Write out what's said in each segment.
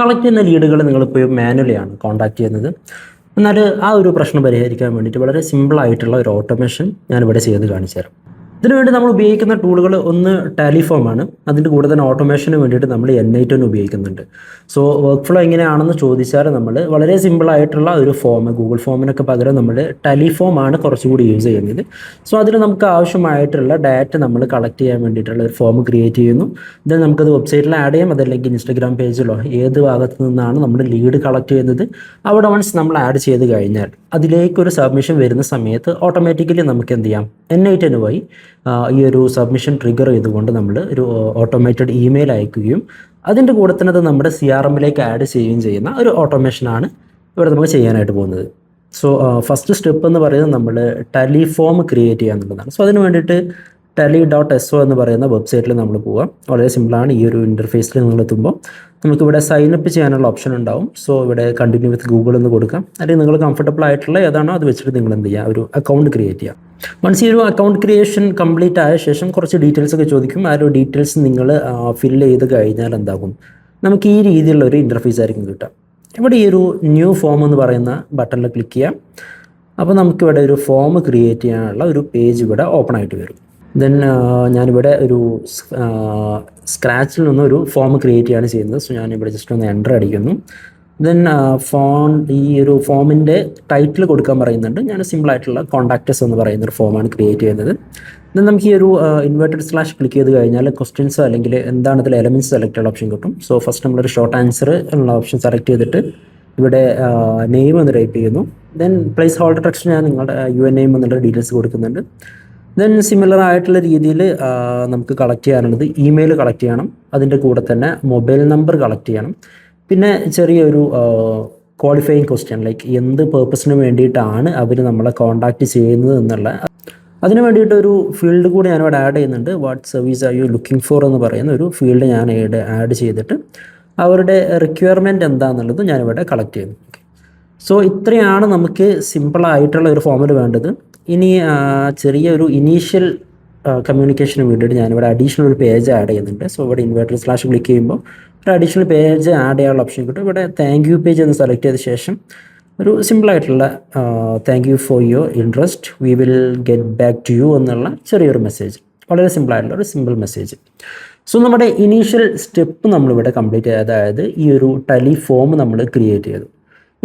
Collect ചെയ്യുന്ന ലീഡുകൾ നിങ്ങളിപ്പോൾ manually ആണ് കോൺടാക്ട് ചെയ്യുന്നത്. എന്നാൽ ആ ഒരു പ്രശ്നം പരിഹരിക്കാൻ വേണ്ടിയിട്ട് വളരെ സിമ്പിളായിട്ടുള്ള ഒരു ഓട്ടോമേഷൻ ഞാനിവിടെ ചെയ്ത് കാണിച്ചു തരാം. ഇതിനുവേണ്ടി നമ്മൾ ഉപയോഗിക്കുന്ന ടൂളുകൾ ഒന്ന് ടാലിഫോം ആണ്. അതിൻ്റെ കൂടെ തന്നെ ഓട്ടോമേഷന് വേണ്ടിയിട്ട് നമ്മൾ N8 ഉപയോഗിക്കുന്നുണ്ട്. സോ വർക്ക് ഫ്ലോ എങ്ങനെയാണെന്ന് ചോദിച്ചാൽ നമ്മൾ വളരെ സിമ്പിളായിട്ടുള്ള ഒരു ഫോം, ഗൂഗിൾ ഫോമിനൊക്കെ പകരം നമ്മൾ ടാലിഫോം ആണ് കുറച്ചുകൂടി യൂസ് ചെയ്യുന്നത്. സോ അതിൽ നമുക്ക് ആവശ്യമായിട്ടുള്ള ഡാറ്റ നമ്മൾ കളക്ട് ചെയ്യാൻ വേണ്ടിയിട്ടുള്ള ഒരു ഫോം ക്രിയേറ്റ് ചെയ്യുന്നു. ഇത് നമുക്കത് വെബ്സൈറ്റിൽ ആഡ് ചെയ്യാം, അതല്ലെങ്കിൽ ഇൻസ്റ്റാഗ്രാം പേജിലോ ഏത് ഭാഗത്ത് നിന്നാണ് നമ്മൾ ലീഡ് കളക്ട് ചെയ്യുന്നത് അവിടെ വൺസ് നമ്മൾ ആഡ് ചെയ്ത് കഴിഞ്ഞാൽ അതിലേക്കൊരു സബ്മിഷൻ വരുന്ന സമയത്ത് ഓട്ടോമാറ്റിക്കലി നമുക്ക് എന്ത് ചെയ്യാം, N8 വഴി ഈ ഒരു സബ്മിഷൻ ട്രിഗർ ചെയ്തുകൊണ്ട് നമ്മൾ ഒരു ഓട്ടോമേറ്റഡ് ഇമെയിൽ അയക്കുകയും അതിൻ്റെ കൂടെ തന്നെ അത് നമ്മുടെ CRMലേക്ക് ആഡ് ചെയ്യുകയും ചെയ്യുന്ന ഒരു ഓട്ടോമേഷനാണ് ഇവിടെ നമുക്ക് ചെയ്യാനായിട്ട് പോകുന്നത്. സോ ഫസ്റ്റ് സ്റ്റെപ്പ് എന്ന് പറയുന്നത് നമ്മൾ ടാലിഫോം ക്രിയേറ്റ് ചെയ്യുക എന്നുള്ളതാണ്. സോ അതിന് വേണ്ടിയിട്ട് tally.so എന്ന് പറയുന്ന വെബ്സൈറ്റിൽ നമ്മൾ പോകാം. വളരെ സിമ്പിളാണ്. ഈ ഒരു ഇൻ്റർഫേസിൽ നിങ്ങൾ എത്തുമ്പോൾ നമുക്കിവിടെ സൈനപ്പ് ചെയ്യാനുള്ള ഓപ്ഷൻ ഉണ്ടാവും. സോ ഇവിടെ കണ്ടിന്യൂ വിത്ത് ഗൂഗിൾ എന്ന് കൊടുക്കാം, അല്ലെങ്കിൽ നിങ്ങൾ കംഫർട്ടബിൾ ആയിട്ടുള്ള ഏതാണോ അത് വെച്ചിട്ട് നിങ്ങൾ എന്ത് ചെയ്യുക, ഒരു അക്കൗണ്ട് ക്രിയേറ്റ് ചെയ്യാം. വൺസ് ഈ ഒരു അക്കൗണ്ട് ക്രിയേഷൻ കംപ്ലീറ്റ് ആയ ശേഷം കുറച്ച് ഡീറ്റെയിൽസ് ഒക്കെ ചോദിക്കും. ആ ഒരു ഡീറ്റെയിൽസ് നിങ്ങൾ ഫില്ല് ചെയ്ത് കഴിഞ്ഞാൽ എന്താകും, നമുക്ക് ഈ രീതിയിലുള്ള ഒരു ഇൻ്റർഫേസ് ആയിരിക്കും കിട്ടുക. ഇവിടെ ഈ ഒരു ന്യൂ ഫോം എന്ന് പറയുന്ന ബട്ടണിൽ ക്ലിക്ക് ചെയ്യാം. അപ്പോൾ നമുക്കിവിടെ ഒരു ഫോം ക്രിയേറ്റ് ചെയ്യാനുള്ള ഒരു പേജ് ഇവിടെ ഓപ്പൺ ആയിട്ട് വരും. ദെൻ ഞാനിവിടെ ഒരു സ്ക്രാച്ചിൽ നിന്നൊരു ഫോം ക്രിയേറ്റ് ചെയ്യാണ് ചെയ്യുന്നത്. സോ ഞാനിവിടെ ജസ്റ്റ് ഒന്ന് എൻ്റർ അടിക്കുന്നു. ദെൻ ഈ ഒരു ഫോമിൻ്റെ ടൈറ്റിൽ കൊടുക്കാൻ പറയുന്നുണ്ട്. ഞാൻ സിമ്പിളായിട്ടുള്ള കോൺടാക്റ്റസ് എന്ന് പറയുന്നൊരു ഫോമാണ് ക്രിയേറ്റ് ചെയ്യുന്നത്. ദെൻ നമുക്ക് ഈ ഒരു ഇൻവേർട്ടഡ് സ്ലാഷ് ക്ലിക്ക് ചെയ്ത് കഴിഞ്ഞാൽ ക്വസ്റ്റ്യൻസോ അല്ലെങ്കിൽ എന്താണ് ഇതിൽ എലമെൻറ്റ്സ് സെലക്ട് ചെയ്യാനുള്ള ഓപ്ഷൻ കിട്ടും. സോ ഫസ്റ്റ് നമ്മളൊരു ഷോർട്ട് ആൻസർ ഉള്ള ഓപ്ഷൻ സെലക്ട് ചെയ്തിട്ട് ഇവിടെ നെയിം എന്ന് ടൈപ്പ് ചെയ്യുന്നു. ദെൻ പ്ലേസ് ഹോൾഡർ ടെക്സ്റ്റ് ഞാൻ നിങ്ങളുടെ UName എന്നുള്ള ഡീറ്റെയിൽസ് കൊടുക്കുന്നുണ്ട്. ദെൻ സിമിലർ ആയിട്ടുള്ള രീതിയിൽ നമുക്ക് കളക്ട് ചെയ്യാനുള്ളത് ഇമെയിൽ കളക്ട് ചെയ്യണം, അതിൻ്റെ കൂടെ തന്നെ മൊബൈൽ നമ്പർ കളക്ട് ചെയ്യണം, പിന്നെ ചെറിയൊരു ക്വാളിഫയിങ് ക്വസ്റ്റ്യൻ ലൈക്ക് എന്ത് പേർപ്പസിന് വേണ്ടിയിട്ടാണ് അവർ നമ്മളെ കോൺടാക്റ്റ് ചെയ്യുന്നത് എന്നുള്ള അതിന് വേണ്ടിയിട്ടൊരു ഫീൽഡ് കൂടി ഞാനിവിടെ ആഡ് ചെയ്യുന്നുണ്ട്. What service are you looking for എന്ന് പറയുന്ന ഒരു ഫീൽഡ് ഞാൻ ആഡ് ചെയ്തിട്ട് അവരുടെ റിക്വയർമെൻറ്റ് എന്താണെന്നുള്ളത് ഞാനിവിടെ കളക്ട് ചെയ്യുന്നു. സോ ഇത്രയാണ് നമുക്ക് സിമ്പിളായിട്ടുള്ള ഒരു ഫോമിൽ വേണ്ടത്. ഇനി ചെറിയൊരു ഇനീഷ്യൽ കമ്മ്യൂണിക്കേഷന് വേണ്ടിയിട്ട് ഞാനിവിടെ അഡീഷണൽ ഒരു പേജ് ആഡ് ചെയ്യുന്നുണ്ട്. സോ ഇവിടെ ഇൻവേർട്ടർ സ്ലാഷ് ക്ലിക്ക് ചെയ്യുമ്പോൾ ഒരു അഡീഷണൽ പേജ് ആഡ് ചെയ്യാനുള്ള ഓപ്ഷൻ കിട്ടും. ഇവിടെ താങ്ക് യു പേജ് എന്ന് സെലക്ട് ചെയ്ത ശേഷം ഒരു സിമ്പിളായിട്ടുള്ള thank you for your interest, we will get back to you എന്നുള്ള ചെറിയൊരു മെസ്സേജ്, വളരെ സിമ്പിളായിട്ടുള്ള ഒരു സിമ്പിൾ മെസ്സേജ്. സോ നമ്മുടെ ഇനീഷ്യൽ സ്റ്റെപ്പ് നമ്മളിവിടെ കംപ്ലീറ്റ് ചെയ്ത്, അതായത് ഈ ഒരു ടാലിഫോം നമ്മൾ ക്രിയേറ്റ് ചെയ്തു.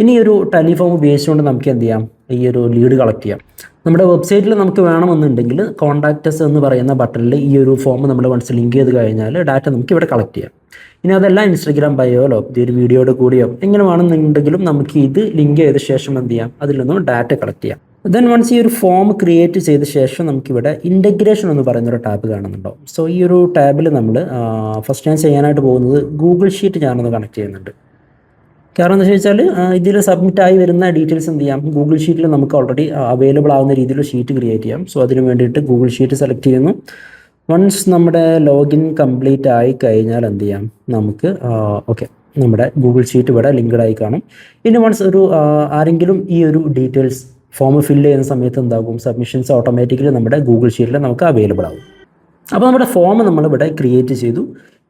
ഇനി ഒരു ടാലിഫോം ഉപയോഗിച്ചുകൊണ്ട് നമുക്ക് എന്ത് ചെയ്യാം, ഈ ഒരു ലീഡ് കളക്ട് ചെയ്യാം. നമ്മുടെ വെബ്സൈറ്റിൽ നമുക്ക് വേണമെന്നുണ്ടെങ്കിൽ കോൺടാക്റ്റസ് എന്ന് പറയുന്ന ബട്ടണിൽ ഈ ഒരു ഫോം നമ്മൾ വൺസ് ലിങ്ക് ചെയ്ത് കഴിഞ്ഞാൽ ഡാറ്റ നമുക്ക് ഇവിടെ കളക്ട് ചെയ്യാം. ഇനി അതല്ല ഇൻസ്റ്റാഗ്രാം ബയോയിലോ ഈ ഒരു വീഡിയോയുടെ കൂടിയോ എങ്ങനെ വേണമെന്നുണ്ടെങ്കിലും നമുക്ക് ഇത് ലിങ്ക് ചെയ്ത ശേഷം എന്ത് ചെയ്യാം, അതിൽ നിന്നും ഡാറ്റ കളക്ട് ചെയ്യാം. ദെൻ വൺസ് ഈ ഒരു ഫോം ക്രിയേറ്റ് ചെയ്ത ശേഷം നമുക്കിവിടെ ഇൻ്റഗ്രേഷൻ എന്ന് പറയുന്നൊരു ടാബ് കാണുന്നുണ്ടോ. സോ ഈ ഒരു ടാബിൽ നമ്മൾ ഫസ്റ്റ് ഞാൻ ചെയ്യാനായിട്ട് പോകുന്നത് ഗൂഗിൾ ഷീറ്റ് ഞാനൊന്ന് കണക്ട് ചെയ്യുന്നുണ്ട്. കാരണം എന്താ വെച്ചാൽ ഇതിൽ സബ്മിറ്റ് ആയി വരുന്ന ഡീറ്റെയിൽസ് എന്ത് ചെയ്യാം, ഗൂഗിൾ ഷീറ്റിൽ നമുക്ക് ഓൾറെഡി അവൈലബിൾ ആവുന്ന രീതിയിൽ ഷീറ്റ് ക്രിയേറ്റ് ചെയ്യാം. സോ അതിന് വേണ്ടിയിട്ട് ഗൂഗിൾ ഷീറ്റ് സെലക്ട് ചെയ്യുന്നു. വൺസ് നമ്മുടെ ലോഗിൻ കംപ്ലീറ്റ് ആയി കഴിഞ്ഞാൽ എന്ത് ചെയ്യാം, നമുക്ക് ഓക്കെ നമ്മുടെ ഗൂഗിൾ ഷീറ്റ് ഇവിടെ ലിങ്ക്ഡ് ആയി കാണും. ഇനി വൺസ് ഒരു ആരെങ്കിലും ഈ ഒരു ഡീറ്റെയിൽസ് ഫോം ഫില്ല് ചെയ്യുന്ന സമയത്ത് എന്താകും, സബ്മിഷൻസ് ഓട്ടോമാറ്റിക്കലി നമ്മുടെ ഗൂഗിൾ ഷീറ്റിൽ നമുക്ക് അവൈലബിൾ ആകും. അപ്പോൾ നമ്മുടെ ഫോം നമ്മളിവിടെ ക്രിയേറ്റ് ചെയ്തു.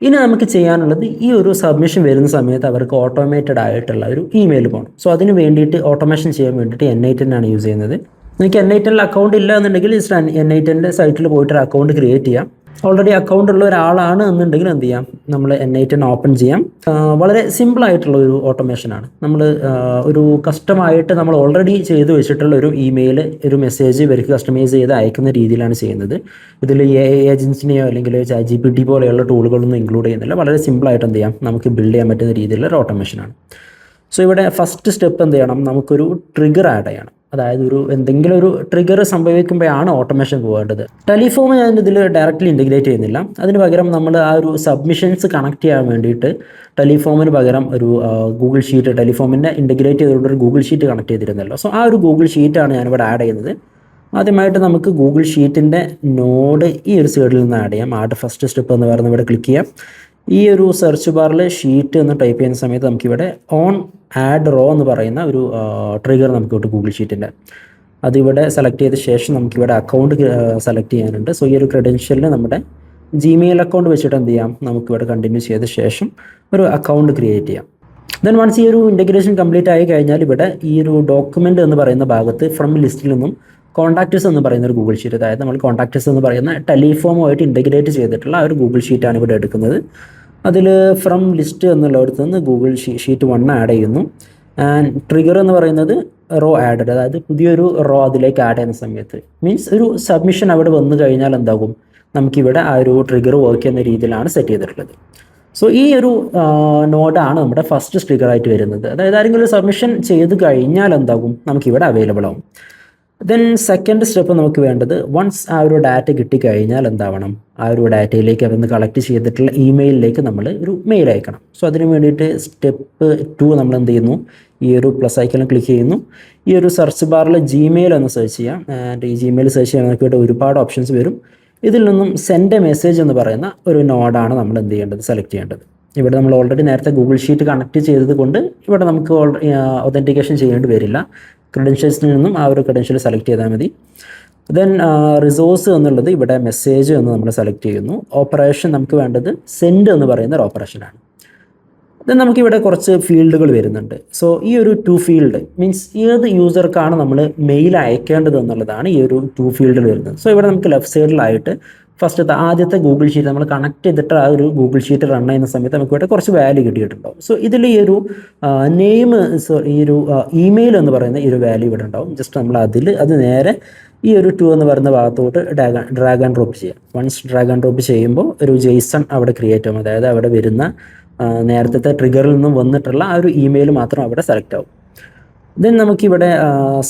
ഇനി നമുക്ക് ചെയ്യാനുള്ളത് ഈ ഒരു സബ്മിഷൻ വരുന്ന സമയത്ത് അവർക്ക് ഓട്ടോമേറ്റഡ് ആയിട്ടുള്ള ഒരു ഇമെയിൽ പോകണം. സോ അതിന് വേണ്ടിയിട്ട് ഓട്ടോമേഷൻ ചെയ്യാൻ വേണ്ടിയിട്ട് N8 ആണ് യൂസ് ചെയ്യുന്നത്. നിങ്ങൾക്ക് N8 അക്കൗണ്ട് ഇല്ല എന്നുണ്ടെങ്കിൽ N8 സൈറ്റിൽ പോയിട്ട് ഒരു അക്കൗണ്ട് ക്രിയേറ്റ് ചെയ്യാം. ഓൾറെഡി അക്കൗണ്ട് ഉള്ള ഒരാളാണ് എന്നുണ്ടെങ്കിൽ എന്ത് ചെയ്യാം, നമ്മൾ N8 ഓപ്പൺ ചെയ്യാം. വളരെ സിമ്പിളായിട്ടുള്ള ഒരു ഓട്ടോമേഷനാണ്. നമ്മൾ ഒരു കസ്റ്റമായിട്ട് നമ്മൾ ഓൾറെഡി ചെയ്ത് വെച്ചിട്ടുള്ള ഒരു ഇമെയിൽ, ഒരു മെസ്സേജ് ഇവർക്ക് കസ്റ്റമൈസ് ചെയ്ത് അയക്കുന്ന രീതിയിലാണ് ചെയ്യുന്നത്. ഇതിൽ AI ഏജൻസിനെയോ അല്ലെങ്കിൽ ChatGPT പോലെയുള്ള ടൂളുകളൊന്നും ഇൻക്ലൂഡ് ചെയ്യുന്നില്ല. വളരെ സിമ്പിളായിട്ട് എന്ത് ചെയ്യാം, നമുക്ക് ബിൽഡ് ചെയ്യാൻ പറ്റുന്ന രീതിയിലുള്ള ഒരു ഓട്ടോമേഷനാണ്. സോ ഇവിടെ ഫസ്റ്റ് സ്റ്റെപ്പ് എന്ത് ചെയ്യണം, നമുക്കൊരു ട്രിഗർ ആഡ് ചെയ്യണം. അതായത് എന്തെങ്കിലും ഒരു ട്രിഗർ സംഭവിക്കുമ്പോഴാണ് ഓട്ടോമേഷൻ പോകേണ്ടത്. ടെലിഫോം ഞാൻ ഇതിൽ ഡയറക്റ്റ്ലി ഇൻറ്റഗ്രേറ്റ് ചെയ്യുന്നില്ല. അതിന് പകരം നമ്മൾ ആ ഒരു സബ്മിഷൻസ് കണക്ട് ചെയ്യാൻ വേണ്ടിയിട്ട് ടെലിഫോമിന് പകരം ഒരു ഗൂഗിൾ ഷീറ്റ്, ടെലിഫോമിൻ്റെ ഇൻറ്റഗ്രേറ്റ് ചെയ്തുകൊണ്ട് ഒരു ഗൂഗിൾ ഷീറ്റ് കണക്ട് ചെയ്തിരുന്നല്ലോ. സോ ആ ഒരു ഗൂഗിൾ ഷീറ്റാണ് ഞാനിവിടെ ആഡ് ചെയ്യുന്നത്. ആദ്യമായിട്ട് നമുക്ക് ഗൂഗിൾ ഷീറ്റിൻ്റെ നോഡ് ഈ ഒരു സൈഡിൽ നിന്ന് ആഡ് ചെയ്യാം. ആഡ് ഫസ്റ്റ് സ്റ്റെപ്പ് എന്ന് പറയുന്നത് ഇവിടെ ക്ലിക്ക് ചെയ്യാം. ഈ ഒരു സെർച്ച് ബാറിൽ ഷീറ്റ് എന്ന് ടൈപ്പ് ചെയ്യുന്ന സമയത്ത് നമുക്കിവിടെ ഓൺ ആഡ് റോ എന്ന് പറയുന്ന ഒരു ട്രിഗർ നമുക്ക് കിട്ടും ഗൂഗിൾ ഷീറ്റിൻ്റെ. അതിവിടെ സെലക്ട് ചെയ്ത ശേഷം നമുക്കിവിടെ അക്കൗണ്ട് സെലക്ട് ചെയ്യാനുണ്ട്. സോ ഈ ഒരു ക്രെഡൻഷ്യലിൽ നമ്മുടെ Gmail അക്കൗണ്ട് വെച്ചിട്ട് എന്ത് ചെയ്യാം, നമുക്കിവിടെ കണ്ടിന്യൂ ചെയ്ത ശേഷം ഒരു അക്കൗണ്ട് ക്രിയേറ്റ് ചെയ്യാം. ദെൻ വൺസ് ഈ ഒരു ഇൻ്റഗ്രേഷൻ കംപ്ലീറ്റ് ആയി കഴിഞ്ഞാൽ ഇവിടെ ഈ ഒരു ഡോക്യുമെൻ്റ് എന്ന് പറയുന്ന ഭാഗത്ത് ഫ്രം ലിസ്റ്റിൽ നിന്നും കോൺടാക്റ്റസ് എന്ന് പറയുന്ന ഒരു ഗൂഗിൾ ഷീറ്റ്, അതായത് നമ്മൾ കോൺടാക്റ്റസ് എന്ന് പറയുന്ന ടെലിഫോമുമായിട്ട് ഇൻ്റഗ്രേറ്റ് ചെയ്തിട്ടുള്ള ആ ഒരു ഗൂഗിൾ ഷീറ്റാണ് ഇവിടെ എടുക്കുന്നത്. അതിൽ ഫ്രം ലിസ്റ്റ് എന്നുള്ളിടത്ത് നിന്ന് ഗൂഗിൾ ഷീറ്റ് 1 ആഡ് ചെയ്യുന്നു. ആൻഡ് ട്രിഗർ എന്ന് പറയുന്നത് റോ ആഡഡ്, അതായത് പുതിയൊരു റോ അതിലേക്ക് ആഡ് ചെയ്യുന്ന സമയത്ത് മീൻസ് ഒരു സബ്മിഷൻ അവിടെ വന്നു കഴിഞ്ഞാൽ എന്താകും, നമുക്കിവിടെ ആ ഒരു ട്രിഗർ വർക്ക് ചെയ്യുന്ന രീതിയിലാണ് സെറ്റ് ചെയ്തിട്ടുള്ളത്. സോ ഈ ഒരു നോഡാണ് നമ്മുടെ ഫസ്റ്റ് ട്രിഗറായിട്ട് വരുന്നത്. അതായത് ആരെങ്കിലും ഒരു സബ്മിഷൻ ചെയ്ത് കഴിഞ്ഞാൽ എന്താകും, നമുക്കിവിടെ അവൈലബിൾ ആവും. ദെൻ സെക്കൻഡ് സ്റ്റെപ്പ് നമുക്ക് വേണ്ടത് വൺസ് ആ ഒരു ഡാറ്റ കിട്ടിക്കഴിഞ്ഞാൽ എന്താവണം, ആ ഒരു ഡാറ്റയിലേക്ക് അവിടുന്ന് കളക്ട് ചെയ്തിട്ടുള്ള ഇമെയിലിലേക്ക് നമ്മൾ ഒരു മെയിൽ അയക്കണം. സോ അതിന് വേണ്ടിയിട്ട് സ്റ്റെപ്പ് 2 നമ്മൾ എന്ത് ചെയ്യുന്നു, ഈ ഒരു പ്ലസ് ഐക്കണിൽ ക്ലിക്ക് ചെയ്യുന്നു. ഈ ഒരു സെർച്ച് ബാറിൽ ജിമെയിൽ എന്ന് സെർച്ച് ചെയ്യാം. ആൻഡ് ഈ ജിമെയിൽ സെർച്ച് ചെയ്യാൻ നമുക്ക് ഇവിടെ ഒരുപാട് ഓപ്ഷൻസ് വരും. ഇതിൽ നിന്നും സെൻഡ് എ മെസ്സേജ് എന്ന് പറയുന്ന ഒരു നോഡാണ് നമ്മൾ എന്ത് ചെയ്യേണ്ടത്, സെലക്ട് ചെയ്യേണ്ടത്. ഇവിടെ നമ്മൾ ഓൾറെഡി നേരത്തെ ഗൂഗിൾ ഷീറ്റ് കണക്ട് ചെയ്തത് കൊണ്ട് ഇവിടെ നമുക്ക് ഒതൻറ്റിക്കേഷൻ ചെയ്യേണ്ടി വരില്ല. ക്രെഡൻഷ്യൽസിൽ നിന്നും ആ ഒരു ക്രെഡൻഷ്യൽ സെലക്ട് ചെയ്താൽ മതി. ദെൻ റിസോഴ്സ് എന്നുള്ളത് ഇവിടെ മെസ്സേജ് എന്ന് നമ്മൾ സെലക്ട് ചെയ്യുന്നു. ഓപ്പറേഷൻ നമുക്ക് വേണ്ടത് സെൻഡ് എന്ന് പറയുന്ന ഒരു ഓപ്പറേഷനാണ്. ദെൻ നമുക്കിവിടെ കുറച്ച് ഫീൽഡുകൾ വരുന്നുണ്ട്. സോ ഈ ഒരു 2 ഫീൽഡ് മീൻസ് ഏത് യൂസർക്കാണ് നമ്മൾ മെയിൽ അയക്കേണ്ടത് എന്നുള്ളതാണ് ഈ ഒരു 2 ഫീൽഡിൽ വരുന്നത്. സോ ഇവിടെ നമുക്ക് ലെഫ്റ്റ് സൈഡിലായിട്ട് ഫസ്റ്റത്തെ ആദ്യത്തെ ഗൂഗിൾ ഷീറ്റ് നമ്മൾ കണക്ട് ചെയ്തിട്ട് ആ ഒരു ഗൂഗിൾ ഷീറ്റ് റൺ ചെയ്യുന്ന സമയത്ത് നമുക്ക് ഇവിടെ കുറച്ച് വാല്യൂ കിട്ടിയിട്ടുണ്ടാവും. സോ ഇതിൽ ഈ ഒരു നെയിം, ഈ ഒരു ഇമെയിൽ എന്ന് പറയുന്ന ഈ ഒരു വാല്യൂ ഇവിടെ ഉണ്ടാവും. ജസ്റ്റ് നമ്മൾ അത് നേരെ ഈ ഒരു 2 എന്ന് പറയുന്ന ഭാഗത്തോട്ട് ഡ്രാഗ് ആൻഡ് ഡ്രോപ്പ് ചെയ്യാം. വൺസ് ഡ്രാഗ് ആൻഡ് ഡ്രോപ്പ് ചെയ്യുമ്പോൾ ഒരു ജെയ്സൺ അവിടെ ക്രിയേറ്റ് ആവും. അതായത് അവിടെ വരുന്ന നേരത്തെ ട്രിഗറിൽ നിന്നും വന്നിട്ടുള്ള ആ ഒരു ഇമെയിൽ മാത്രം അവിടെ സെലക്ട് ആവും. ദെൻ നമുക്കിവിടെ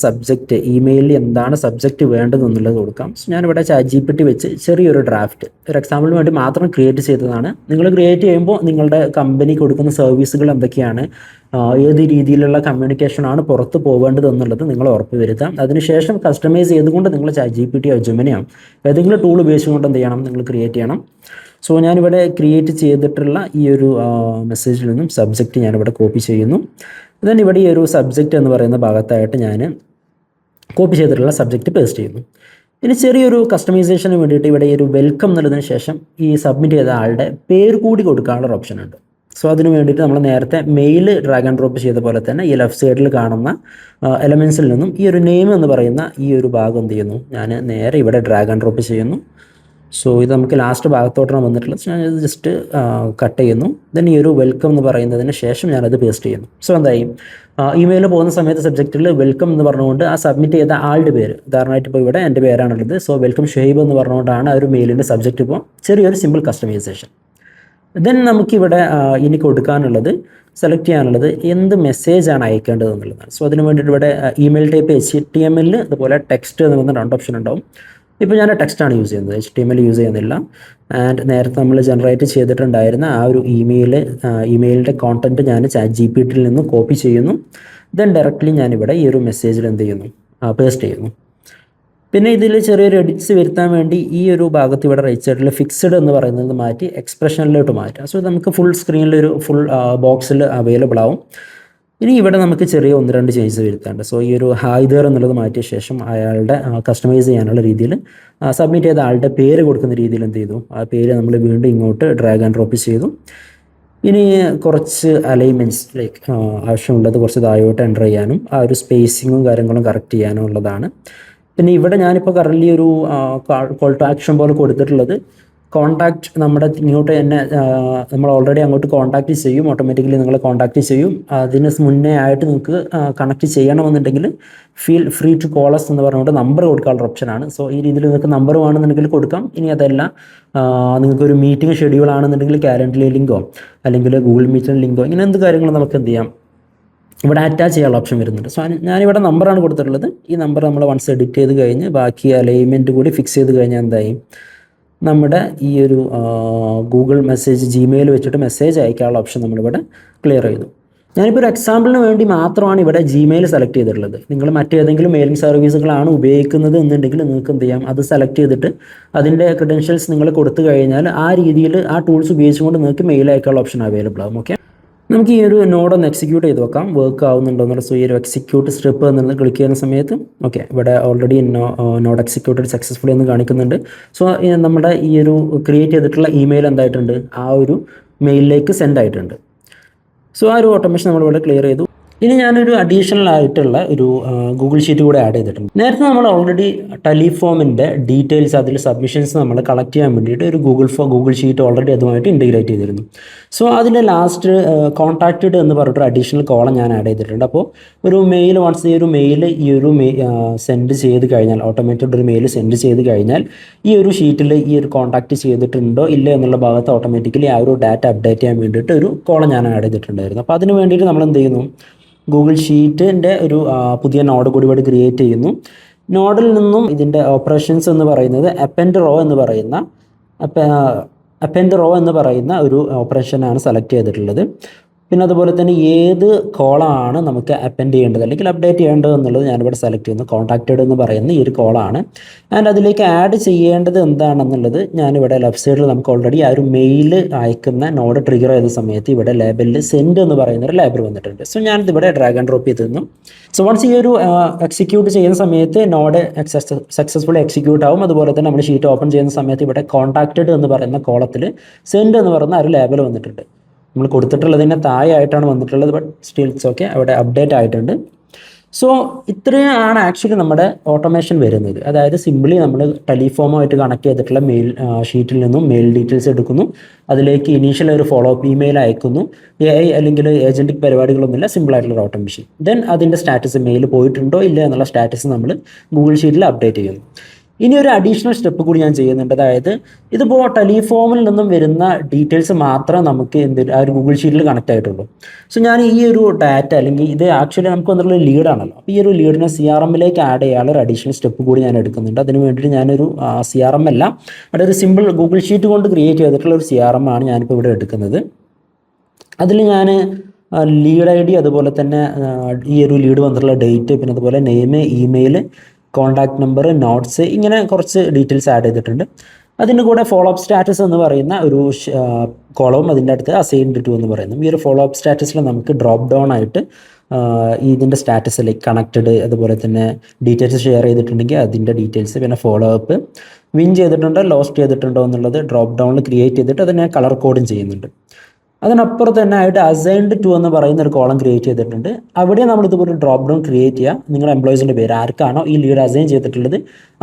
സബ്ജക്റ്റ്, ഇമെയിലിൽ എന്താണ് സബ്ജക്റ്റ് വേണ്ടതെന്നുള്ളത് കൊടുക്കാം. സോ ഞാനിവിടെ ChatGPT വെച്ച് ചെറിയൊരു ഡ്രാഫ്റ്റ് ഒരു എക്സാമ്പിളിന് വേണ്ടി മാത്രം ക്രിയേറ്റ് ചെയ്തതാണ്. നിങ്ങൾ ക്രിയേറ്റ് ചെയ്യുമ്പോൾ നിങ്ങളുടെ കമ്പനി കൊടുക്കുന്ന സർവീസുകൾ എന്തൊക്കെയാണ്, ഏത് രീതിയിലുള്ള കമ്മ്യൂണിക്കേഷനാണ് പുറത്ത് പോകേണ്ടത് എന്നുള്ളത് നിങ്ങൾ ഉറപ്പ് വരുത്താം. അതിനുശേഷം കസ്റ്റമൈസ് ചെയ്തുകൊണ്ട് നിങ്ങൾ ChatGPT ജെമിനിയോ ഏതെങ്കിലും ടൂൾ ഉപയോഗിച്ചുകൊണ്ട് എന്ത് ചെയ്യണം, നിങ്ങൾ ക്രിയേറ്റ് ചെയ്യണം. സോ ഞാനിവിടെ ക്രിയേറ്റ് ചെയ്തിട്ടുള്ള ഈ ഒരു മെസ്സേജിൽ നിന്നും സബ്ജക്റ്റ് ഞാനിവിടെ കോപ്പി ചെയ്യുന്നു. ദെൻ ഇവിടെ ഈ ഒരു സബ്ജക്റ്റ് എന്ന് പറയുന്ന ഭാഗത്തായിട്ട് ഞാൻ കോപ്പി ചെയ്തിട്ടുള്ള സബ്ജക്റ്റ് പേസ്റ്റ് ചെയ്യുന്നു. ഇനി ചെറിയൊരു കസ്റ്റമൈസേഷന് വേണ്ടിയിട്ട് ഇവിടെ ഈ ഒരു വെൽക്കം എന്നുള്ളതിന് ശേഷം ഈ സബ്മിറ്റ് ചെയ്ത ആളുടെ പേര് കൂടി കൊടുക്കാനുള്ള ഓപ്ഷൻ ഉണ്ട്. സോ അതിന് വേണ്ടിയിട്ട് നമ്മൾ നേരത്തെ മെയിൽ ഡ്രാഗ് ആൻഡ് ഡ്രോപ്പ് ചെയ്ത പോലെ തന്നെ ഈ ലെഫ്റ്റ് സൈഡിൽ കാണുന്ന എലമെൻസിൽ നിന്നും ഈ ഒരു നെയിം എന്ന് പറയുന്ന ഈ ഒരു ഭാഗം എന്ത് ചെയ്യുന്നു, ഞാൻ നേരെ ഇവിടെ ഡ്രാഗ് ആൻഡ് ഡ്രോപ്പ് ചെയ്യുന്നു. സോ ഇത് നമുക്ക് ലാസ്റ്റ് ഭാഗത്തോട്ടാണ് വന്നിട്ടുള്ളത്. സോ ഞാനത് ജസ്റ്റ് കട്ട് ചെയ്യുന്നു. ദെൻ ഈ ഒരു വെൽക്കം എന്ന് പറയുന്നതിന് ശേഷം ഞാനത് പേസ്റ്റ് ചെയ്യുന്നു. സോ എന്തായി, ഇമെയിൽ പോകുന്ന സമയത്ത് സബ്ജക്റ്റിൽ വെൽക്കം എന്ന് പറഞ്ഞുകൊണ്ട് ആ സബ്മിറ്റ് ചെയ്ത ആളുടെ പേര്, ഉദാഹരണമായിട്ട് ഇപ്പോൾ ഇവിടെ എൻ്റെ പേരാണുള്ളത്. സോ വെൽക്കം ഷുഹൈബ് എന്ന് പറഞ്ഞുകൊണ്ടാണ് ആ ഒരു മെയിലിൻ്റെ സബ്ജക്റ്റ്. ഇപ്പോൾ ചെറിയൊരു സിമ്പിൾ കസ്റ്റമൈസേഷൻ. ദെൻ നമുക്കിവിടെ ഇനി കൊടുക്കാനുള്ളത്, സെലക്ട് ചെയ്യാനുള്ളത് എന്ത് മെസ്സേജാണ് അയക്കേണ്ടത് എന്നുള്ളതാണ്. സോ അതിന് വേണ്ടിയിട്ട് ഇവിടെ ഇമെയിൽ ടൈപ്പ് HTML അതുപോലെ ടെക്സ്റ്റ് എന്ന് പറയുന്ന 2 ഓപ്ഷൻ ഉണ്ടാവും. ഇപ്പോൾ ഞാൻ ടെക്സ്റ്റാണ് യൂസ് ചെയ്യുന്നത്, HTML യൂസ് ചെയ്യുന്നില്ല. ആൻഡ് നേരത്തെ നമ്മൾ ജനറേറ്റ് ചെയ്തിട്ടുണ്ടായിരുന്ന ആ ഒരു ഇമെയിലിൻ്റെ കോണ്ടൻറ്റ് ഞാൻ ChatGPTയിൽ നിന്ന് കോപ്പി ചെയ്യുന്നു. ദെൻ ഡയറക്റ്റ്ലി ഞാനിവിടെ ഈ ഒരു മെസ്സേജിൽ എന്ത് ചെയ്യുന്നു, പേസ്റ്റ് ചെയ്യുന്നു. പിന്നെ ഇതിൽ ചെറിയൊരു എഡിറ്റ്സ് വരുത്താൻ വേണ്ടി ഈ ഒരു ഭാഗത്ത് ഇവിടെ റൈറ്റ് സൈഡിൽ ഫിക്സഡ് എന്ന് പറയുന്നത് മാറ്റി എക്സ്പ്രഷനിലോട്ട് മാറ്റാം. സോ നമുക്ക് ഫുൾ സ്ക്രീനിലൊരു ഫുൾ ബോക്സിൽ അവൈലബിൾ ആവും. ഇനി ഇവിടെ നമുക്ക് ചെറിയ 1-2 ചേഞ്ചസ് വരുത്താണ്ട്. സോ ഈ ഒരു ഹൈദർ എന്നുള്ളത് മാറ്റിയ ശേഷം അയാളുടെ കസ്റ്റമൈസ് ചെയ്യാനുള്ള രീതിയിൽ സബ്മിറ്റ് ചെയ്ത ആളുടെ പേര് കൊടുക്കുന്ന രീതിയിൽ എന്ത് ചെയ്തു, ആ പേര് നമ്മൾ വീണ്ടും ഇങ്ങോട്ട് ഡ്രാഗ് ആൻഡ് ഡ്രോപ്പ് ചെയ്തു. ഇനി കുറച്ച് അലൈൻമെൻറ്റ്സ് ലൈക്ക് ആവശ്യമുള്ളത് കുറച്ച് താഴോട്ട് എൻ്റർ ചെയ്യാനും ആ ഒരു സ്പേസിങ്ങും കാര്യങ്ങളും കറക്റ്റ് ചെയ്യാനും ഉള്ളതാണ്. പിന്നെ ഇവിടെ ഞാനിപ്പോൾ കറൻറ്റ്ലി ഒരു കോൾ ടു ആക്ഷൻ പോലെ കൊടുത്തിട്ടുള്ളത് കോൺടാക്റ്റ് നമ്മുടെ ഇങ്ങോട്ട് തന്നെ നമ്മൾ ഓൾറെഡി അങ്ങോട്ട് കോൺടാക്റ്റ് ചെയ്യും, ഓട്ടോമാറ്റിക്കലി നിങ്ങൾ കോൺടാക്റ്റ് ചെയ്യും. അതിന് മുന്നേ ആയിട്ട് നിങ്ങൾക്ക് കണക്ട് ചെയ്യണമെന്നുണ്ടെങ്കിൽ ഫീൽ ഫ്രീ ടു കോളസ് എന്ന് പറഞ്ഞുകൊണ്ട് നമ്പർ കൊടുക്കാനുള്ള ഓപ്ഷനാണ്. സോ ഈ രീതിയിൽ നിങ്ങൾക്ക് നമ്പർ വേണമെന്നുണ്ടെങ്കിൽ കൊടുക്കാം. ഇനി അതല്ല നിങ്ങൾക്കൊരു മീറ്റിംഗ് ഷെഡ്യൂൾ ആണെന്നുണ്ടെങ്കിൽ കാലണ്ടറിലെ ലിങ്കോ അല്ലെങ്കിൽ ഗൂഗിൾ മീറ്റിൻ്റെ ലിങ്കോ ഇങ്ങനെ എന്ത് കാര്യങ്ങളും നമുക്ക് എന്ത് ചെയ്യാം, ഇവിടെ അറ്റാച്ച് ചെയ്യാനുള്ള ഓപ്ഷൻ വരുന്നുണ്ട്. സോ ഞാനിവിടെ നമ്പറാണ് കൊടുത്തിട്ടുള്ളത്. ഈ നമ്പർ നമ്മൾ വൺസ് എഡിറ്റ് ചെയ്ത് കഴിഞ്ഞ് ബാക്കി അലൈൻമെൻറ്റ് കൂടി ഫിക്സ് ചെയ്ത് കഴിഞ്ഞാൽ എന്തായി, നമ്മുടെ ഈ ഒരു ഗൂഗിൾ മെസ്സേജ് ജിമെയിൽ വെച്ചിട്ട് മെസ്സേജ് അയക്കാനുള്ള ഓപ്ഷൻ നമ്മളിവിടെ ക്ലിയർ ചെയ്തു. ഞാനിപ്പോൾ ഒരു എക്സാമ്പിളിന് വേണ്ടി മാത്രമാണ് ഇവിടെ ജിമെയിൽ സെലക്ട് ചെയ്തിട്ടുള്ളത്. നിങ്ങൾ മറ്റേതെങ്കിലും മെയിലിംഗ് സർവീസുകളാണ് ഉപയോഗിക്കുന്നത് എന്നുണ്ടെങ്കിൽ നിങ്ങൾക്ക് എന്ത് ചെയ്യാം, അത് സെലക്ട് ചെയ്തിട്ട് അതിൻ്റെ ക്രെഡൻഷ്യൽസ് നിങ്ങൾ കൊടുത്തു കഴിഞ്ഞാൽ ആ രീതിയിൽ ആ ടൂൾസ് ഉപയോഗിച്ചുകൊണ്ട് നിങ്ങൾക്ക് മെയിൽ അയക്കാനുള്ള ഓപ്ഷൻ അവൈലബിൾ ആകും. ഓക്കെ, നമുക്ക് ഈ ഒരു നോഡൊന്ന് എക്സിക്യൂട്ട് ചെയ്ത് വെക്കാം, വർക്ക് ആവുന്നുണ്ടോ എന്നുള്ള. സോ ഈ ഒരു എക്സിക്യൂട്ട് സ്ട്രിപ്പ് എന്നുള്ളത് ക്ലിക്ക് ചെയ്യുന്ന സമയത്ത് ഓക്കെ ഇവിടെ ഓൾറെഡി നോഡ് എക്സിക്യൂട്ടഡ് സക്സസ്ഫുള്ളി എന്ന് കാണിക്കുന്നുണ്ട്. സോ നമ്മുടെ ഈ ഒരു ക്രിയേറ്റ് ചെയ്തിട്ടുള്ള ഇമെയിൽ എന്തായിട്ടുണ്ട്, ആ ഒരു മെയിലിലേക്ക് സെൻഡ് ആയിട്ടുണ്ട്. സോ ആ ഒരു ഓട്ടോമേഷൻ നമ്മളിവിടെ ക്ലിയർ ചെയ്തു. ഇനി ഞാനൊരു അഡീഷണൽ ആയിട്ടുള്ള ഒരു ഗൂഗിൾ ഷീറ്റ് കൂടെ ആഡ് ചെയ്തിട്ടുണ്ട്. നേരത്തെ നമ്മൾ ഓൾറെഡി ടെലിഫോമിൻ്റെ ഡീറ്റെയിൽസ് അതിൽ സബ്മിഷൻസ് നമ്മൾ കളക്ട് ചെയ്യാൻ വേണ്ടിയിട്ട് ഒരു ഗൂഗിൾ ഷീറ്റ് ഓൾറെഡി അതുമായിട്ട് ഇൻറ്റഗ്രേറ്റ് ചെയ്തിരുന്നു. സോ അതിൻ്റെ ലാസ്റ്റ് കോൺടാക്റ്റഡ് എന്ന് പറഞ്ഞിട്ടൊരു അഡീഷണൽ കോളം ഞാൻ ആഡ് ചെയ്തിട്ടുണ്ട്. അപ്പോൾ ഒരു മെയിൽ വൺസ് ഈ ഒരു മെയിൽ സെൻഡ് ചെയ്ത് കഴിഞ്ഞാൽ, ഓട്ടോമേറ്റഡ് ഒരു മെയിൽ സെൻഡ് ചെയ്ത് കഴിഞ്ഞാൽ ഈ ഒരു ഷീറ്റിൽ ഈ ഒരു കോൺടാക്റ്റ് ചെയ്തിട്ടുണ്ടോ ഇല്ല എന്നുള്ള ഭാഗത്ത് ഓട്ടോമാറ്റിക്കലി ആ ഒരു ഡാറ്റ അപ്ഡേറ്റ് ചെയ്യാൻ വേണ്ടിയിട്ട് ഒരു കോളം ഞാൻ ആഡ് ചെയ്തിട്ടുണ്ടായിരുന്നു. അപ്പോൾ അതിന് വേണ്ടിയിട്ട് നമ്മൾ എന്ത് ചെയ്യുന്നു, ഗൂഗിൾ ഷീറ്റിൻ്റെ ഒരു പുതിയ നോഡ് കൂടി ഇവിടെ ക്രിയേറ്റ് ചെയ്യുന്നു. നോഡിൽ നിന്നും ഇതിൻ്റെ ഓപ്പറേഷൻസ് എന്ന് പറയുന്നത് അപ്പെൻഡ് റോ എന്ന് പറയുന്ന ഒരു ഓപ്പറേഷനാണ് സെലക്ട് ചെയ്തിട്ടുള്ളത്. പിന്നെ അതുപോലെ തന്നെ ഏത് കോളാണ് നമുക്ക് അപ്പെൻഡ് ചെയ്യേണ്ടത് അല്ലെങ്കിൽ അപ്ഡേറ്റ് ചെയ്യേണ്ടത് എന്നുള്ളത് ഞാനിവിടെ സെലക്ട് ചെയ്യുന്നു. കോൺടാക്റ്റഡ് എന്ന് പറയുന്ന ഈ ഒരു കോളാണ്. ആൻഡ് അതിലേക്ക് ആഡ് ചെയ്യേണ്ടത് എന്താണെന്നുള്ളത് ഞാനിവിടെ ലെഫ്റ്റ് സൈഡിൽ നമുക്ക് ഓൾറെഡി ആ ഒരു മെയിൽ അയക്കുന്ന നോഡ് ട്രിഗർ ചെയ്ത സമയത്ത് ഇവിടെ ലേബലിൽ സെൻഡ് എന്ന് പറയുന്ന ഒരു ലേബൽ വന്നിട്ടുണ്ട്. സോ ഞാനിത് ഇവിടെ ഡ്രാഗ് ആൻഡ് ഡ്രോപ്പ് ചെയ്തിരുന്നു. സോ വൺസ് ഈ ഒരു എക്സിക്യൂട്ട് ചെയ്യുന്ന സമയത്ത് നോഡ് സക്സസ്ഫുള്ളി എക്സിക്യൂട്ട് ആവും. അതുപോലെ തന്നെ നമ്മൾ ഷീറ്റ് ഓപ്പൺ ചെയ്യുന്ന സമയത്ത് ഇവിടെ കോൺടാക്റ്റഡ് എന്ന് പറയുന്ന കോളത്തിൽ സെൻഡ് എന്ന് പറയുന്ന ഒരു ലേബൽ വന്നിട്ടുണ്ട്. നമ്മൾ കൊടുത്തിട്ടുള്ളതിൻ്റെ താഴെയായിട്ടാണ് വന്നിട്ടുള്ളത്, ബട്ട് സ്റ്റിൽ ഇറ്റ്സ് ഓക്കെ, അവിടെ അപ്ഡേറ്റ് ആയിട്ടുണ്ട്. സോ ഇത്രയാണ് ആക്ച്വലി നമ്മുടെ ഓട്ടോമേഷൻ വരുന്നത്. അതായത് സിംപിളി നമ്മൾ ടെലിഫോമുമായിട്ട് കണക്ട് ചെയ്തിട്ടുള്ള മെയിൽ ഷീറ്റിൽ നിന്നും മെയിൽ ഡീറ്റെയിൽസ് എടുക്കുന്നു, അതിലേക്ക് ഇനീഷ്യൽ ഒരു ഫോളോ അപ്പ് ഇമെയിൽ അയക്കുന്നു. AI അല്ലെങ്കിൽ ഏജൻറ്റിക് പരിപാടികളൊന്നുമില്ല, സിമ്പിളായിട്ടുള്ള ഓട്ടോമേഷൻ. ദെൻ അതിൻ്റെ സ്റ്റാറ്റസ് മെയിൽ പോയിട്ടുണ്ടോ ഇല്ല എന്നുള്ള സ്റ്റാറ്റസ് നമ്മൾ ഗൂഗിൾ ഷീറ്റിൽ അപ്ഡേറ്റ് ചെയ്യുന്നു. ഇനി ഒരു അഡീഷണൽ സ്റ്റെപ്പ് കൂടി ഞാൻ ചെയ്യുന്നുണ്ട്. അതായത് ഇതിപ്പോൾ ടെലിഫോമിൽ നിന്നും വരുന്ന ഡീറ്റെയിൽസ് മാത്രമേ നമുക്ക് ആ ഒരു ഗൂഗിൾ ഷീറ്റിൽ കണക്ട് ആയിട്ടുള്ളൂ. സോ ഞാൻ ഈ ഒരു ഡാറ്റ അല്ലെങ്കിൽ ഇത് ആക്ച്വലി നമുക്ക് വന്നിട്ടുള്ള ലീഡാണല്ലോ, അപ്പോൾ ഈ ഒരു ലീഡിനെ CRMലേക്ക് ആഡ് ചെയ്യാനുള്ള ഒരു അഡീഷണൽ സ്റ്റെപ്പ് കൂടി ഞാൻ എടുക്കുന്നുണ്ട്. അതിന് വേണ്ടിയിട്ട് ഞാനൊരു CRM അല്ല, അവിടെ ഒരു സിമ്പിൾ ഗൂഗിൾ ഷീറ്റ് കൊണ്ട് ക്രിയേറ്റ് ചെയ്തിട്ടുള്ള ഒരു CRM ആണ് ഞാനിപ്പോൾ ഇവിടെ എടുക്കുന്നത്. അതിൽ ഞാൻ ലീഡ് ID, അതുപോലെ തന്നെ ഈ ഒരു ലീഡ് വന്നിട്ടുള്ള ഡേറ്റ്, പിന്നെ അതുപോലെ name, email, contact number, notes, ഇങ്ങനെ കുറച്ച് ഡീറ്റെയിൽസ് ആഡ് ചെയ്തിട്ടുണ്ട്. അതിൻ്റെ കൂടെ ഫോളോ അപ്പ് സ്റ്റാറ്റസ് എന്ന് പറയുന്ന ഒരു കോളവും അതിൻ്റെ അടുത്ത് അസൈൻഡ് ടു എന്ന് പറയുന്നു. ഈ ഒരു ഫോളോ അപ്പ് സ്റ്റാറ്റസിൽ നമുക്ക് ഡ്രോപ്പ് ഡൗൺ ആയിട്ട് ഇതിൻ്റെ സ്റ്റാറ്റസ് ലൈക്ക് കണക്റ്റഡ്, അതുപോലെ തന്നെ ഡീറ്റെയിൽസ് ഷെയർ ചെയ്തിട്ടുണ്ടെങ്കിൽ അതിൻ്റെ ഡീറ്റെയിൽസ്, പിന്നെ ഫോളോ അപ്പ്, വിൻ ചെയ്തിട്ടുണ്ടോ ലോസ്റ്റ് ചെയ്തിട്ടുണ്ടോ എന്നുള്ളത് ഡ്രോപ്പ് ഡൗണിൽ ക്രിയേറ്റ് ചെയ്തിട്ട് അതിനെ കളർ കോഡും ചെയ്യുന്നുണ്ട്. അതിനപ്പുറം തന്നെ ആയിട്ട് അസൈൻഡ് ടു എന്ന് പറയുന്ന ഒരു കോളം ക്രിയേറ്റ് ചെയ്തിട്ടുണ്ട്. അവിടെ നമ്മൾ ഇതുപോലെ ഡ്രോപ്പ് ഡൗൺ ക്രിയേറ്റ് ചെയ്യുക. നിങ്ങളുടെ എംപ്ലോയീസിൻ്റെ പേര് ആർക്കാണോ ഈ ലീഡ് അസൈൻ ചെയ്തിട്ടുള്ളത്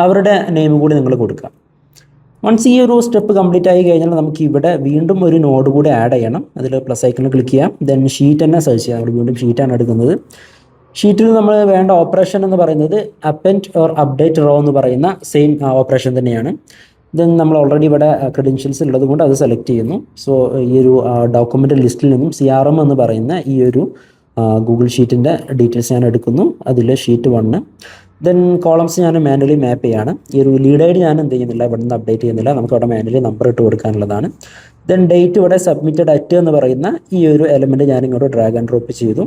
അവരുടെ നെയിം കൂടി നിങ്ങൾ കൊടുക്കുക. വൺസ് ഈ ഒരു സ്റ്റെപ്പ് കംപ്ലീറ്റ് ആയി കഴിഞ്ഞാൽ നമുക്ക് ഇവിടെ വീണ്ടും ഒരു നോഡ് കൂടി ആഡ് ചെയ്യണം. അതിൽ പ്ലസ് ഐക്കണിൽ ക്ലിക്ക് ചെയ്യാം. ദെൻ ഷീറ്റ് തന്നെ സെർച്ച് ചെയ്യാം. നമ്മൾ വീണ്ടും ഷീറ്റാണ് എടുക്കുന്നത്. ഷീറ്റിൽ നമ്മൾ വേണ്ട ഓപ്പറേഷൻ എന്ന് പറയുന്നത് അപ്പെൻഡ് ഓർ അപ്ഡേറ്റ് റോ എന്ന് പറയുന്ന സെയിം ഓപ്പറേഷൻ തന്നെയാണ്. ദെൻ നമ്മൾ ഓൾറെഡി ഇവിടെ ക്രെഡൻഷ്യൽസ് ഉള്ളത് കൊണ്ട് അത് സെലക്ട് ചെയ്യുന്നു. സോ ഈ ഒരു ഡോക്യുമെൻ്റ് ലിസ്റ്റിൽ നിന്നും CRM എന്ന് പറയുന്ന ഈ ഒരു ഗൂഗിൾ ഷീറ്റിൻ്റെ ഡീറ്റെയിൽസ് ഞാൻ എടുക്കുന്നു. അതിൽ ഷീറ്റ് 1. ദെൻ കോളംസ് ഞാൻ മാനുവലി മാപ്പ് ചെയ്യാണ്. ഈ ഒരു ലീഡ് ID ഞാൻ എന്ത് ചെയ്യുന്നില്ല, ഇവിടെ നിന്ന് അപ്ഡേറ്റ് ചെയ്യുന്നില്ല, നമുക്ക് അവിടെ മാനുവലി നമ്പർ ഇട്ട് കൊടുക്കാനുള്ളതാണ്. ദെൻ ഡേറ്റ് ഇവിടെ സബ്മിറ്റഡ് അറ്റ് എന്ന് പറയുന്ന ഈ ഒരു എലമെൻറ്റ് ഞാൻ ഇങ്ങോട്ട് ഡ്രാഗ് ആൻഡ് ഡ്രോപ്പ് ചെയ്തു.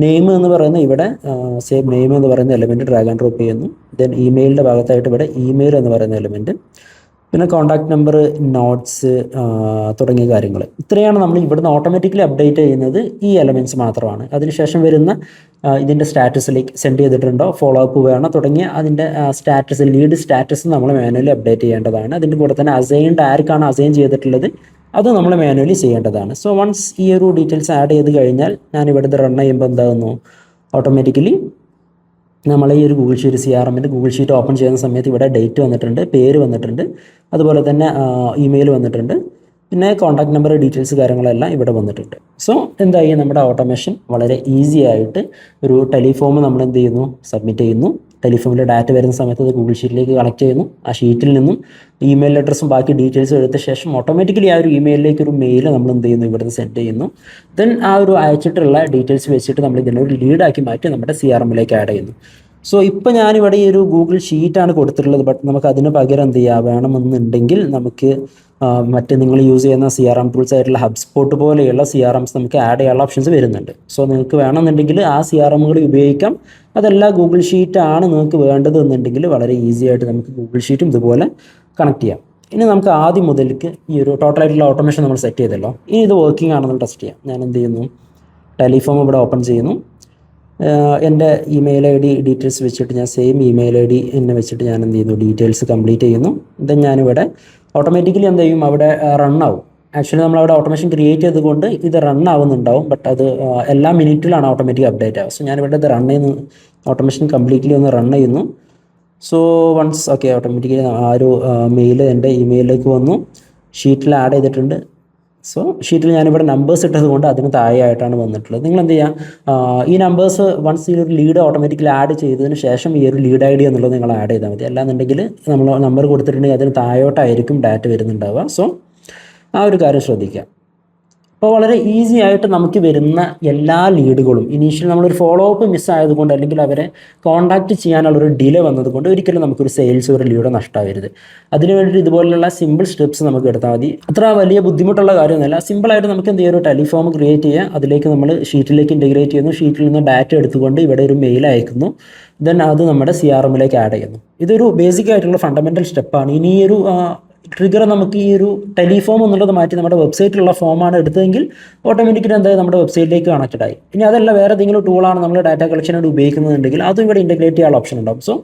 നെയിം എന്ന് പറയുന്ന ഇവിടെ സെയിം നെയിം എന്ന് പറയുന്ന എലമെൻറ്റ് ഡ്രാഗ് ആൻഡ് ഡ്രോപ്പ് ചെയ്യുന്നു. ദെൻ ഇമെയിലിൻ്റെ ഭാഗത്തായിട്ട് ഇവിടെ ഇമെയിൽ എന്ന് പറയുന്ന എലമെൻറ്റ്, പിന്നെ കോൺടാക്ട് നമ്പർ, നോട്ട്സ് തുടങ്ങിയ കാര്യങ്ങൾ. ഇത്രയാണ് നമ്മൾ ഇവിടുന്ന് ഓട്ടോമാറ്റിക്കലി അപ്ഡേറ്റ് ചെയ്യുന്നത്. ഈ എലമെൻറ്റ്സ് മാത്രമാണ്. അതിനുശേഷം വരുന്ന ഇതിൻ്റെ സ്റ്റാറ്റസിലേക്ക് സെൻഡ് ചെയ്തിട്ടുണ്ടോ, ഫോളോ അപ്പ് വേണോ തുടങ്ങിയ അതിൻ്റെ സ്റ്റാറ്റസ്, ലീഡ് സ്റ്റാറ്റസ് നമ്മൾ മാനുവലി അപ്ഡേറ്റ് ചെയ്യേണ്ടതാണ്. അതിൻ്റെ കൂടെ തന്നെ അസൈൻഡ് ആർക്കാണ് അസൈൻ ചെയ്തിട്ടുള്ളത് അത് നമ്മൾ മാനുവലി ചെയ്യേണ്ടതാണ്. സോ വൺസ് ഈ ഒരു ഡീറ്റെയിൽസ് ആഡ് ചെയ്ത് കഴിഞ്ഞാൽ ഞാൻ ഇവിടുത്തെ റൺ ചെയ്യുമ്പോൾ എന്താകുന്നു, ഓട്ടോമാറ്റിക്കലി നമ്മൾ ഈ ഒരു ഗൂഗിൾ ഷീറ്റ് CRMൻ്റെ ഗൂഗിൾ ഷീറ്റ് ഓപ്പൺ ചെയ്യുന്ന സമയത്ത് ഇവിടെ ഡേറ്റ് വന്നിട്ടുണ്ട്, പേര് വന്നിട്ടുണ്ട്, അതുപോലെ തന്നെ ഇമെയിൽ വന്നിട്ടുണ്ട്, പിന്നെ കോൺടാക്ട് നമ്പർ, ഡീറ്റെയിൽസ് കാര്യങ്ങളെല്ലാം ഇവിടെ വന്നിട്ടുണ്ട്. സോ എന്തായി, നമ്മുടെ ഓട്ടോമേഷൻ വളരെ ഈസി ആയിട്ട് ഒരു ടെലിഫോം നമ്മൾ എന്ത് ചെയ്യുന്നു, സബ്മിറ്റ് ചെയ്യുന്നു. ടെലിഫോമിലെ ഡാറ്റ വരുന്ന സമയത്ത് അത് ഗൂഗിൾ ഷീറ്റിലേക്ക് കണക്ട് ചെയ്യുന്നു. ആ ഷീറ്റിൽ നിന്നും ഇമെയിൽ അഡ്രസ്സും ബാക്കി ഡീറ്റെയിൽസും എടുത്ത ശേഷം ഓട്ടോമാറ്റിക്കലി ആ ഒരു ഇമെയിലിലേക്ക് ഒരു മെയിൽ നമ്മൾ എന്ത് ചെയ്യുന്നു, ഇവിടുന്ന് സെൻഡ് ചെയ്യുന്നു. ദെൻ ആ ഒരു അയച്ചിട്ടുള്ള ഡീറ്റെയിൽസ് വെച്ചിട്ട് നമ്മൾ ഇതിനെ ഒരു ലീഡാക്കി മാറ്റി നമ്മുടെ CRMലേക്ക് ആഡ് ചെയ്യുന്നു. സോ ഇപ്പോൾ ഞാനിവിടെ ഈ ഒരു ഗൂഗിൾ ഷീറ്റാണ് കൊടുത്തിട്ടുള്ളത്. ബട്ട് നമുക്ക് അതിന് പകരം എന്ത് ചെയ്യുക, വേണമെന്നുണ്ടെങ്കിൽ നമുക്ക് മറ്റ് നിങ്ങൾ യൂസ് ചെയ്യുന്ന CRM ടൂൾസ് ആയിട്ടുള്ള ഹബ്സ്പോട്ട് പോലെയുള്ള CRMs നമുക്ക് ആഡ് ചെയ്യാനുള്ള ഓപ്ഷൻസ് വരുന്നുണ്ട്. സോ നിങ്ങൾക്ക് വേണമെന്നുണ്ടെങ്കിൽ ആ CRMകൾ ഉപയോഗിക്കാം. അതല്ല ഗൂഗിൾ ഷീറ്റാണ് നിങ്ങൾക്ക് വേണ്ടത് എന്നുണ്ടെങ്കിൽ വളരെ ഈസി ആയിട്ട് നമുക്ക് ഗൂഗിൾ ഷീറ്റും ഇതുപോലെ കണക്ട് ചെയ്യാം. ഇനി നമുക്ക് ആദ്യം മുതലേക്ക് ഈ ഒരു ടോട്ടലായിട്ടുള്ള ഓട്ടോമേഷൻ നമ്മൾ സെറ്റ് ചെയ്തല്ലോ, ഇനി ഇത് വർക്കിംഗ് ആണെന്ന് ടെസ്റ്റ് ചെയ്യാം. ഞാൻ എന്ത് ചെയ്യുന്നു, ടെലിഫോം ഇവിടെ ഓപ്പൺ ചെയ്യുന്നു. എൻ്റെ ഇമെയിൽ ID ഡീറ്റെയിൽസ് വെച്ചിട്ട് ഞാൻ സെയിം ഇമെയിൽ ID എന്നെ വെച്ചിട്ട് ഞാൻ എന്ത് ചെയ്യുന്നു, ഡീറ്റെയിൽസ് കംപ്ലീറ്റ് ചെയ്യുന്നു. ദെൻ ഞാനിവിടെ ഓട്ടോമാറ്റിക്കലി എന്ത് ചെയ്യും, അവിടെ റൺ ആവും. ആക്ച്വലി നമ്മളവിടെ ഓട്ടോമേഷൻ ക്രിയേറ്റ് ചെയ്തുകൊണ്ട് ഇത് റൺ ആവുന്നുണ്ടാവും, ബട്ട് അത് എല്ലാ മിനിറ്റിലാണ് ഓട്ടോമാറ്റിക് അപ്ഡേറ്റ് ആവുക. സോ ഞാനിവിടെ ഇത് റൺ ചെയ്യുന്നു, ഓട്ടോമേഷൻ കംപ്ലീറ്റ്ലി ഒന്ന് റൺ ചെയ്യുന്നു. സോ വൺസ് ഓക്കെ ഓട്ടോമാറ്റിക്കലി ആ ഒരു മെയിൽ എൻ്റെ ഇമെയിലിലേക്ക് വന്നു, ഷീറ്റിൽ ആഡ് ചെയ്തിട്ടുണ്ട്. സോ ഷീറ്റിൽ ഞാനിവിടെ നമ്പേഴ്സ് ഇട്ടത് കൊണ്ട് അതിന് താഴെയായിട്ടാണ് വന്നിട്ടുള്ളത്. നിങ്ങൾ എന്ത് ചെയ്യുക, ഈ നമ്പേഴ്സ് വൺസ് ഈ ഒരു ലീഡ് ഓട്ടോമാറ്റിക്കലി ആഡ് ചെയ്തതിന് ശേഷം ഈ ഒരു ലീഡ് ID എന്നുള്ളത് നിങ്ങൾ ആഡ് ചെയ്താൽ മതി. അല്ലാന്നുണ്ടെങ്കിൽ നമ്മൾ നമ്പർ കൊടുത്തിട്ടുണ്ടെങ്കിൽ അതിന് താഴോട്ടായിരിക്കും ഡാറ്റ വരുന്നുണ്ടാവുക. സോ ആ ഒരു കാര്യം ശ്രദ്ധിക്കുക. അപ്പോൾ വളരെ ഈസി ആയിട്ട് നമുക്ക് വരുന്ന എല്ലാ ലീഡുകളും ഇനീഷ്യൽ നമ്മളൊരു ഫോളോ അപ്പ് മിസ്സായതുകൊണ്ട് അല്ലെങ്കിൽ അവരെ കോൺടാക്റ്റ് ചെയ്യാനുള്ളൊരു ഡിലേ വന്നതുകൊണ്ട് ഒരിക്കലും നമുക്കൊരു സെയിൽസ് ഒരു ലീഡോ നഷ്ടമാവരുത്. അതിന് വേണ്ടിയിട്ട് ഇതുപോലുള്ള സിമ്പിൾ സ്റ്റെപ്സ് നമുക്ക് എടുത്താൽ മതി. അത്ര വലിയ ബുദ്ധിമുട്ടുള്ള കാര്യമൊന്നുമല്ല. സിമ്പിളായിട്ട് നമുക്ക് എന്ത് ചെയ്യുക, ഒരു ടെലിഫോം ക്രിയേറ്റ് ചെയ്യുക, അതിലേക്ക് നമ്മൾ ഷീറ്റിലേക്ക് ഇൻറ്റഗ്രേറ്റ് ചെയ്യുന്നു, ഷീറ്റിൽ നിന്ന് ഡാറ്റ എടുത്തുകൊണ്ട് ഇവിടെ ഒരു മെയിൽ അയക്കുന്നു, ദെൻ അത് നമ്മുടെ CRMലേക്ക് ആഡ് ചെയ്യുന്നു. ഇതൊരു ബേസിക് ആയിട്ടുള്ള ഫണ്ടമെൻ്റൽ സ്റ്റെപ്പാണ്. ഇനി ഈ ഒരു ട്രിഗർ നമുക്ക് ഈ ഒരു ടെലിഫോം എന്നുള്ളത് മാറ്റി നമ്മുടെ വെബ്സൈറ്റിലുള്ള ഫോമാണ് എടുത്തതെങ്കിൽ ഓട്ടോമാറ്റിക്കലി എന്തായാലും നമ്മുടെ വെബ്സൈറ്റിലേക്ക് കണക്റ്റഡ് ആയി. ഇനി അതല്ല വേറെ ഏതെങ്കിലും ടൂളാണ് നമ്മൾ ഡാറ്റ കളക്ഷനായിട്ട് ഉപയോഗിക്കുന്നുണ്ടെങ്കിൽ അതും ഇവിടെ ഇൻറ്റഗ്രേറ്റ് ചെയ്യാനുള്ള ഓപ്ഷൻ ഉണ്ടാവും. സോ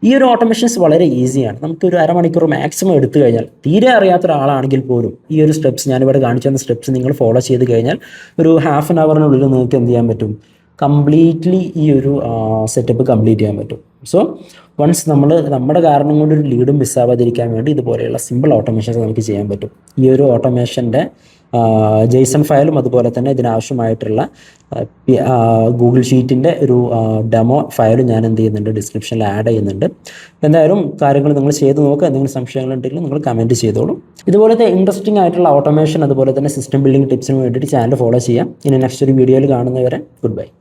ഈ ഒരു ഓട്ടോമേഷൻസ് വളരെ ഈസിയാണ്. നമുക്കൊരു അരമണിക്കൂർ മാക്സിമം എടുത്തു കഴിഞ്ഞാൽ, തീരെ അറിയാത്ത ഒരാളാണെങ്കിൽ പോലും ഈ ഒരു സ്റ്റെപ്സ് ഞാനിവിടെ കാണിച്ചു തന്ന സ്റ്റെപ്സ് നിങ്ങൾ ഫോളോ ചെയ്ത് കഴിഞ്ഞാൽ ഒരു ഹാഫ് ആൻ അവറിനുള്ളിൽ നിങ്ങൾക്ക് എന്ത് ചെയ്യാൻ പറ്റും, കംപ്ലീറ്റ്ലി ഈ ഒരു സെറ്റപ്പ് കംപ്ലീറ്റ് ചെയ്യാൻ പറ്റും. സോ വൺസ് നമ്മൾ നമ്മുടെ കാരണം കൊണ്ട് ഒരു ലീഡും മിസ്സാവാതിരിക്കാൻ വേണ്ടി ഇതുപോലെയുള്ള സിമ്പിൾ ഓട്ടോമേഷൻസ് നമുക്ക് ചെയ്യാൻ പറ്റും. ഈ ഒരു ഓട്ടോമേഷൻ്റെ JSON ഫയലും അതുപോലെ തന്നെ ഇതിനാവശ്യമായിട്ടുള്ള ഗൂഗിൾ ഷീറ്റിൻ്റെ ഒരു ഡെമോ ഫയലും ഞാൻ എന്ത് ചെയ്യുന്നുണ്ട്, ഡിസ്ക്രിപ്ഷനിൽ ആഡ് ചെയ്യുന്നുണ്ട്. എന്തായാലും കാര്യങ്ങൾ നിങ്ങൾ ചെയ്ത് നോക്കുക. എന്തെങ്കിലും സംശയങ്ങളുണ്ടെങ്കിൽ നിങ്ങൾ കമൻറ്റ് ചെയ്തോളൂ. ഇതുപോലത്തെ ഇൻട്രസ്റ്റിംഗ് ആയിട്ടുള്ള ഓട്ടോമേഷൻ അതുപോലെ തന്നെ സിസ്റ്റം ബിൽഡിംഗ് ടിപ്സിന് വേണ്ടിയിട്ട് ചാനൽ ഫോളോ ചെയ്യാം. ഇനി നെക്സ്റ്റ് ഒരു വീഡിയോയിൽ കാണുന്നവരെ ഗുഡ് ബൈ.